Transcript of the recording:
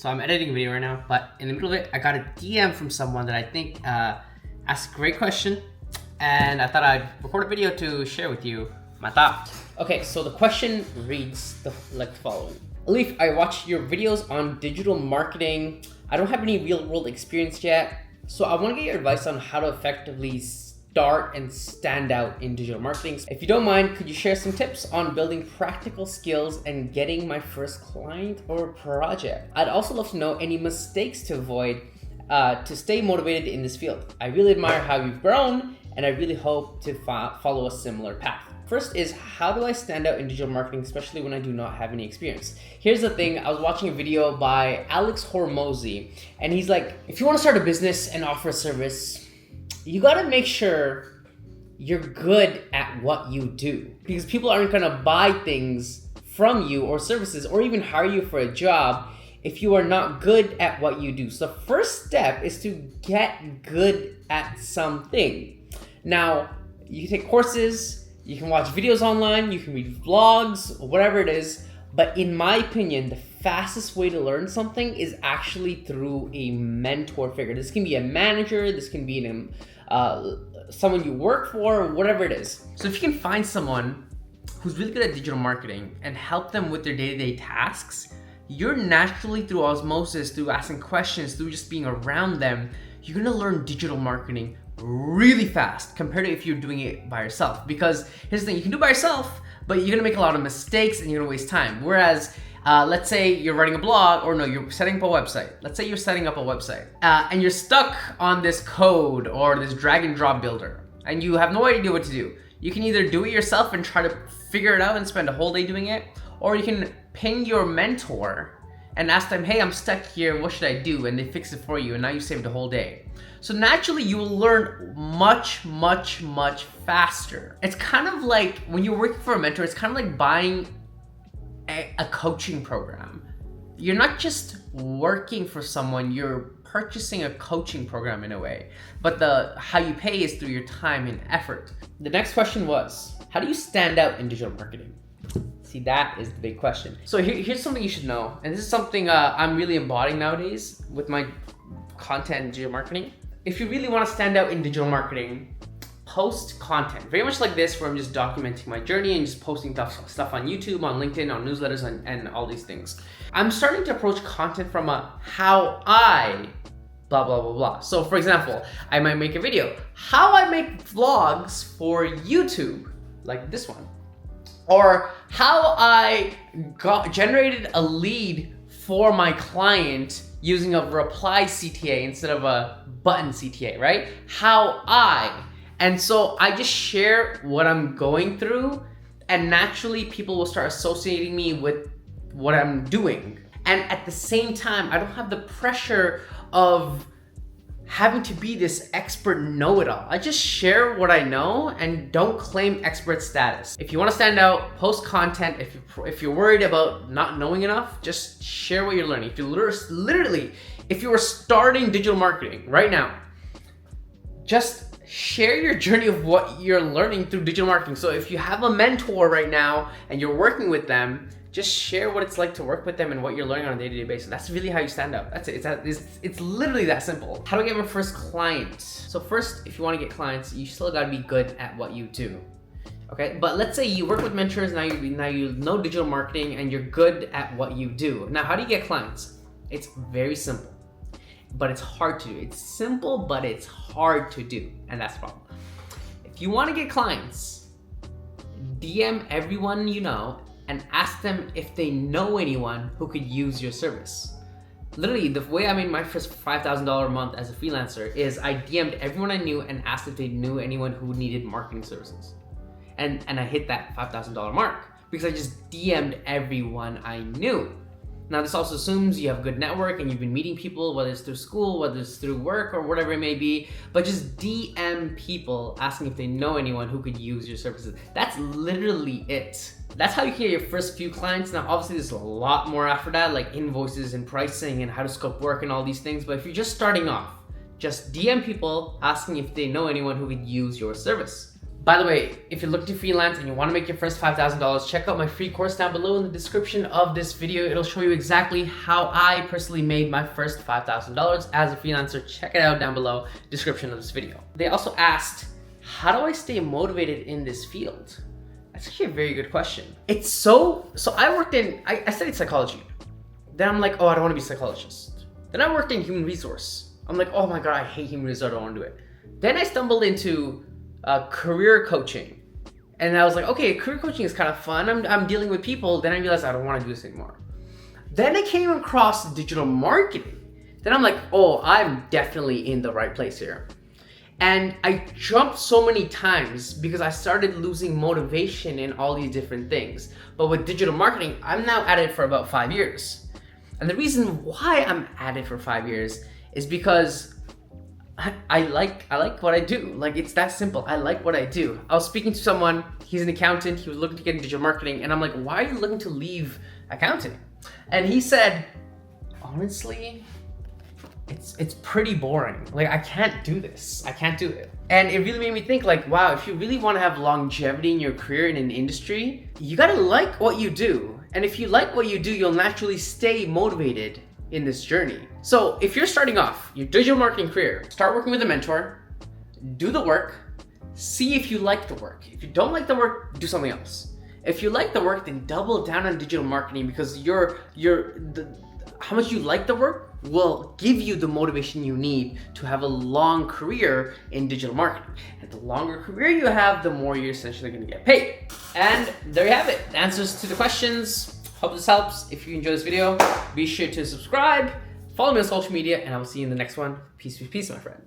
So I'm editing a video right now, but in the middle of it, I got a DM from someone that I think asked a great question, and I thought I'd record a video to share with you my thoughts. Okay, so the question reads like the following. Alif, I watched your videos on digital marketing. I don't have any real world experience yet, so I want to get your advice on how to effectively start and stand out in digital marketing. If you don't mind, could you share some tips on building practical skills and getting my first client or project? I'd also love to know any mistakes to avoid to stay motivated in this field. I really admire how you've grown, and I really hope to follow a similar path. First is, how do I stand out in digital marketing, especially when I do not have any experience? Here's the thing, I was watching a video by Alex Hormozy, and he's like, if you want to start a business and offer a service, you gotta make sure you're good at what you do, because people aren't gonna buy things from you or services or even hire you for a job if you are not good at what you do. So the first step is to get good at something. Now, you can take courses, you can watch videos online, you can read vlogs, whatever it is, but in my opinion, the fastest way to learn something is actually through a mentor figure. This can be a manager, this can be someone you work for, whatever it is. So if you can find someone who's really good at digital marketing and help them with their day-to-day tasks, you're naturally, through osmosis, through asking questions, through just being around them, you're gonna learn digital marketing really fast compared to if you're doing it by yourself. Because here's the thing, you can do it by yourself, but you're gonna make a lot of mistakes and you're gonna waste time. Whereas, let's say you're writing a blog, or no, you're setting up a website. Let's say you're setting up a website and you're stuck on this code or this drag and drop builder and you have no idea what to do. You can either do it yourself and try to figure it out and spend a whole day doing it, or you can ping your mentor and ask them, hey, I'm stuck here, what should I do? And they fix it for you, and now you saved a whole day. So naturally, you will learn much, much, much faster. It's kind of like when you're working for a mentor, it's kind of like buying a coaching program. You're not just working for someone, you're purchasing a coaching program in a way. But how you pay is through your time and effort. The next question was, how do you stand out in digital marketing? See, that is the big question. So here's something you should know, and this is something I'm really embodying nowadays with my content in digital marketing. If you really want to stand out in digital marketing, post content. Very much like this, where I'm just documenting my journey and just posting stuff on YouTube, on LinkedIn, on newsletters, and all these things. I'm starting to approach content from a how I blah, blah, blah, blah. So for example, I might make a video, how I make vlogs for YouTube, like this one. Or how I generated a lead for my client using a reply CTA instead of a button CTA, right? And so I just share what I'm going through, and naturally people will start associating me with what I'm doing. And at the same time, I don't have the pressure of having to be this expert know-it-all. I just share what I know and don't claim expert status. If you want to stand out, post content. If you're worried about not knowing enough, just share what you're learning. If you literally, if you are starting digital marketing right now, just share your journey of what you're learning through digital marketing. So if you have a mentor right now and you're working with them, just share what it's like to work with them and what you're learning on a day-to-day basis. That's really how you stand out. That's it. It's literally that simple. How do I get my first client? So first, if you want to get clients, you still got to be good at what you do. Okay, but let's say you work with mentors, now you know digital marketing and you're good at what you do. Now, how do you get clients? It's very simple, but it's hard to do. It's simple, but it's hard to do, and that's the problem. If you want to get clients, DM everyone you know and ask them if they know anyone who could use your service. Literally, the way I made my first $5,000 a month as a freelancer is I DM'd everyone I knew and asked if they knew anyone who needed marketing services. And I hit that $5,000 mark because I just DM'd everyone I knew. Now, this also assumes you have a good network and you've been meeting people, whether it's through school, whether it's through work or whatever it may be, but just DM people asking if they know anyone who could use your services. That's literally it. That's how you get your first few clients. Now, obviously there's a lot more after that, like invoices and pricing and how to scope work and all these things. But if you're just starting off, just DM people asking if they know anyone who could use your service. By the way, if you're looking to freelance and you want to make your first $5,000, check out my free course down below in the description of this video. It'll show you exactly how I personally made my first $5,000 as a freelancer. Check it out down below, description of this video. They also asked, how do I stay motivated in this field? That's actually a very good question. It's so I studied psychology. Then I'm like, oh, I don't want to be a psychologist. Then I worked in human resource. I'm like, oh my God, I hate human resource, I don't want to do it. Then I stumbled into career coaching. And I was like, okay, career coaching is kind of fun. I'm dealing with people. Then I realized I don't want to do this anymore. Then I came across digital marketing. Then I'm like, oh, I'm definitely in the right place here. And I jumped so many times because I started losing motivation in all these different things. But with digital marketing, I'm now at it for about 5 years. And the reason why I'm at it for 5 years is because I like what I do. Like, it's that simple. I like what I do. I was speaking to someone, he's an accountant, he was looking to get into digital marketing, and I'm like, why are you looking to leave accounting? And he said, honestly, it's pretty boring. Like, I can't do this. I can't do it. And it really made me think, like, wow, if you really want to have longevity in your career in an industry, you gotta like what you do. And if you like what you do, you'll naturally stay motivated in this journey. So if you're starting off your digital marketing career, start working with a mentor, do the work, see if you like the work. If you don't like the work, do something else. If you like the work, then double down on digital marketing, because how much you like the work will give you the motivation you need to have a long career in digital marketing. And the longer career you have, the more you're essentially going to get paid. And there you have it. Answers to the questions. Hope this helps. If you enjoyed this video, be sure to subscribe, follow me on social media, and I will see you in the next one. Peace, peace, peace, my friend.